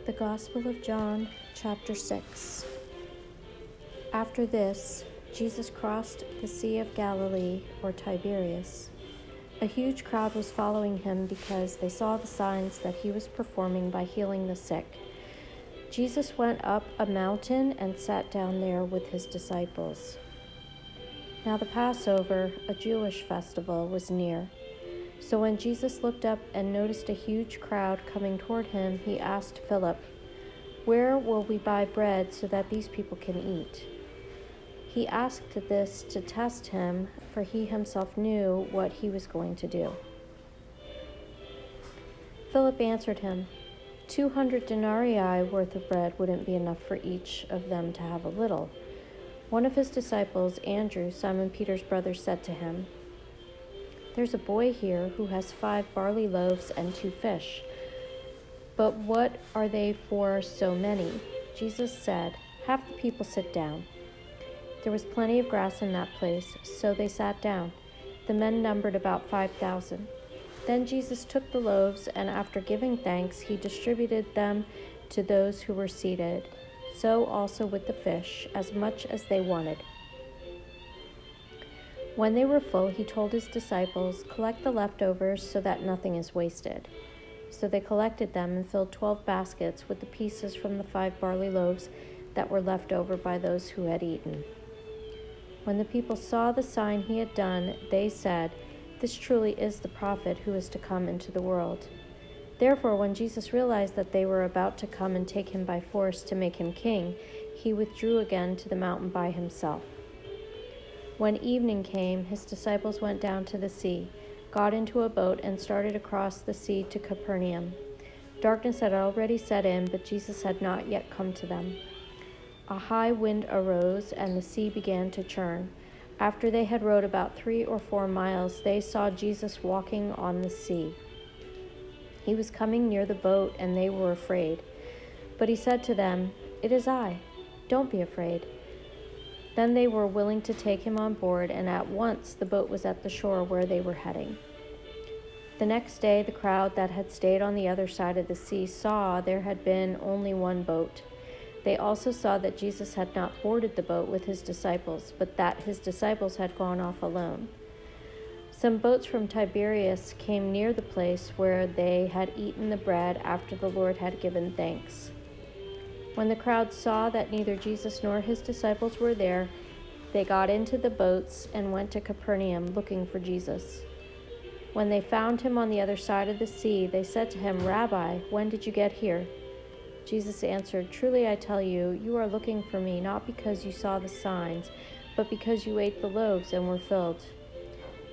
The Gospel of John, chapter 6. After this, Jesus crossed the Sea of Galilee, or Tiberias. A huge crowd was following him because they saw the signs that he was performing by healing the sick. Jesus went up a mountain and sat down there with his disciples. Now the Passover, a Jewish festival, was near. So when Jesus looked up and noticed a huge crowd coming toward him, he asked Philip, "Where will we buy bread so that these people can eat?" He asked this to test him, for he himself knew what he was going to do. Philip answered him, 200 denarii worth of bread wouldn't be enough for each of them to have a little. One of his disciples, Andrew, Simon Peter's brother, said to him, "There's a boy here who has 5 barley loaves and 2 fish. But what are they for so many?" Jesus said, "Have the people sit down." There was plenty of grass in that place, so they sat down. The men numbered about 5,000. Then Jesus took the loaves, and after giving thanks, he distributed them to those who were seated. So also with the fish, as much as they wanted. When they were full, he told his disciples, "Collect the leftovers so that nothing is wasted." So they collected them and filled 12 baskets with the pieces from the 5 barley loaves that were left over by those who had eaten. When the people saw the sign he had done, they said, "This truly is the prophet who is to come into the world." Therefore, when Jesus realized that they were about to come and take him by force to make him king, he withdrew again to the mountain by himself. When evening came, his disciples went down to the sea, got into a boat, and started across the sea to Capernaum. Darkness had already set in, but Jesus had not yet come to them. A high wind arose, and the sea began to churn. After they had rowed about 3 or 4 miles, they saw Jesus walking on the sea. He was coming near the boat, and they were afraid. But he said to them, "It is I. Don't be afraid." Then they were willing to take him on board, and at once the boat was at the shore where they were heading. The next day, the crowd that had stayed on the other side of the sea saw there had been only one boat. They also saw that Jesus had not boarded the boat with his disciples, but that his disciples had gone off alone. Some boats from Tiberias came near the place where they had eaten the bread after the Lord had given thanks. When the crowd saw that neither Jesus nor his disciples were there, they got into the boats and went to Capernaum looking for Jesus. When they found him on the other side of the sea, they said to him, "Rabbi, when did you get here?" Jesus answered, "Truly I tell you, you are looking for me not because you saw the signs, but because you ate the loaves and were filled.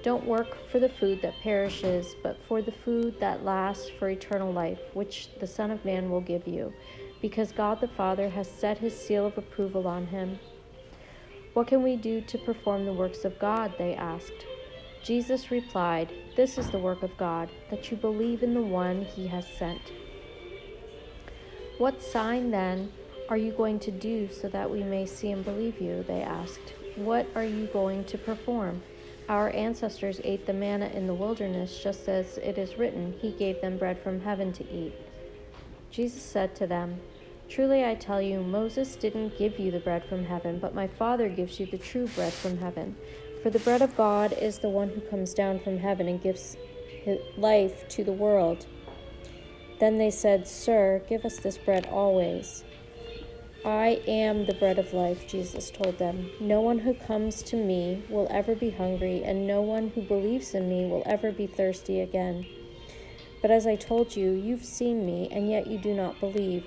Don't work for the food that perishes, but for the food that lasts for eternal life, which the Son of Man will give you, because God the Father has set his seal of approval on him." "What can we do to perform the works of God?" they asked. Jesus replied, "This is the work of God, that you believe in the one he has sent." "What sign, then, are you going to do so that we may see and believe you?" they asked. "What are you going to perform? Our ancestors ate the manna in the wilderness, just as it is written, 'He gave them bread from heaven to eat.'" Jesus said to them, "Truly I tell you, Moses didn't give you the bread from heaven, but my Father gives you the true bread from heaven. For the bread of God is the one who comes down from heaven and gives life to the world." Then they said, "Sir, give us this bread always." "I am the bread of life," Jesus told them. "No one who comes to me will ever be hungry, and no one who believes in me will ever be thirsty again. But as I told you, you've seen me, and yet you do not believe.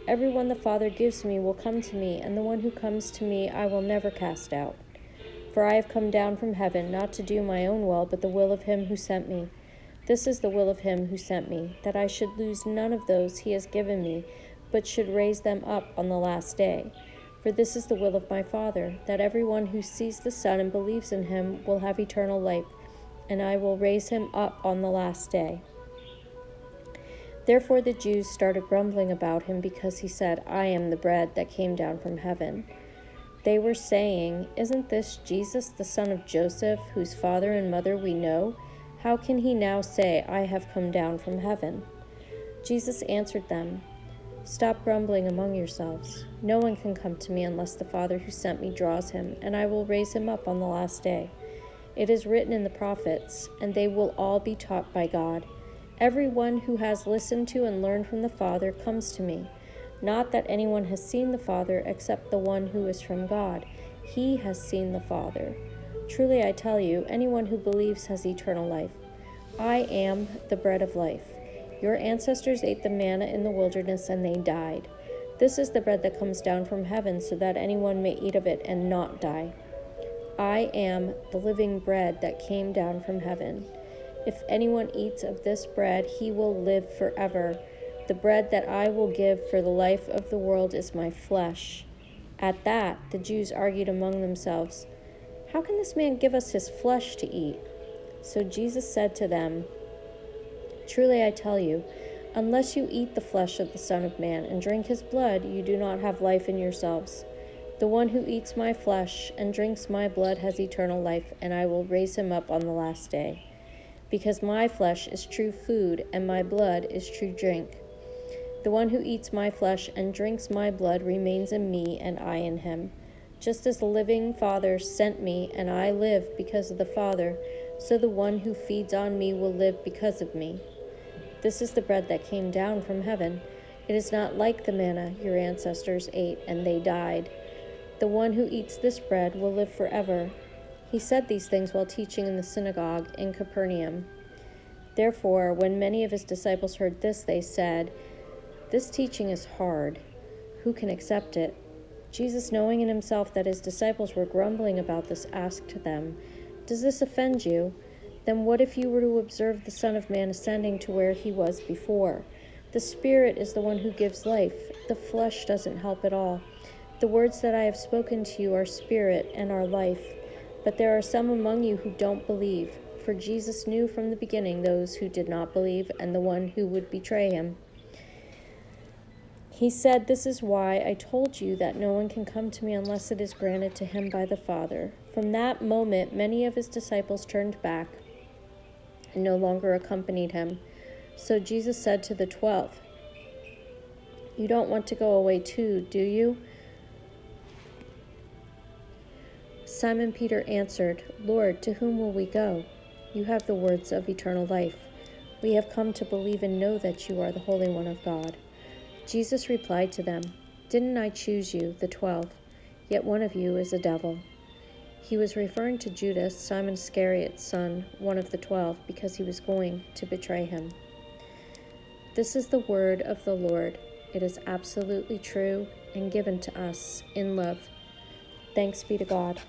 Everyone the Father gives me will come to me, and the one who comes to me I will never cast out. For I have come down from heaven, not to do my own will, but the will of him who sent me. This is the will of him who sent me, that I should lose none of those he has given me, but should raise them up on the last day. For this is the will of my Father, that everyone who sees the Son and believes in him will have eternal life, and I will raise him up on the last day." Therefore the Jews started grumbling about him because he said, "I am the bread that came down from heaven." They were saying, "Isn't this Jesus, the son of Joseph, whose father and mother we know? How can he now say, 'I have come down from heaven'?" Jesus answered them, Stop grumbling among yourselves. No one can come to me unless the Father who sent me draws him, and I will raise him up on the last day. It is written in the prophets, and they will all be taught by God. Everyone who has listened to and learned from the Father comes to me. Not that anyone has seen the Father except the one who is from God. He has seen the Father. Truly I tell you, anyone who believes has eternal life. I am the bread of life. Your ancestors ate the manna in the wilderness and they died. This is the bread that comes down from heaven so that anyone may eat of it and not die. I am the living bread that came down from heaven. If anyone eats of this bread, he will live forever. The bread that I will give for the life of the world is my flesh. At that, the Jews argued among themselves, "How can this man give us his flesh to eat?" So Jesus said to them, "Truly I tell you, unless you eat the flesh of the Son of Man and drink his blood, you do not have life in yourselves. The one who eats my flesh and drinks my blood has eternal life, and I will raise him up on the last day. Because my flesh is true food, and my blood is true drink. The one who eats my flesh and drinks my blood remains in me, and I in him. Just as the living Father sent me, and I live because of the Father, so the one who feeds on me will live because of me. This is the bread that came down from heaven. It is not like the manna your ancestors ate, and they died. The one who eats this bread will live forever." He said these things while teaching in the synagogue in Capernaum. Therefore, when many of his disciples heard this, they said, "This teaching is hard. Who can accept it?" Jesus, knowing in himself that his disciples were grumbling about this, asked them, "Does this offend you? Then what if you were to observe the Son of Man ascending to where he was before? The Spirit is the one who gives life. The flesh doesn't help at all. The words that I have spoken to you are spirit and are life. But there are some among you who don't believe." For Jesus knew from the beginning those who did not believe and the one who would betray him. He said, "This is why I told you that no one can come to me unless it is granted to him by the Father." From that moment, many of his disciples turned back and no longer accompanied him. So Jesus said to the 12, "You don't want to go away too, do you?" Simon Peter answered, "Lord, to whom will we go? You have the words of eternal life. We have come to believe and know that you are the Holy One of God." Jesus replied to them, "Didn't I choose you, the 12? Yet one of you is a devil." He was referring to Judas, Simon Iscariot's son, one of the 12, because he was going to betray him. This is the word of the Lord. It is absolutely true and given to us in love. Thanks be to God.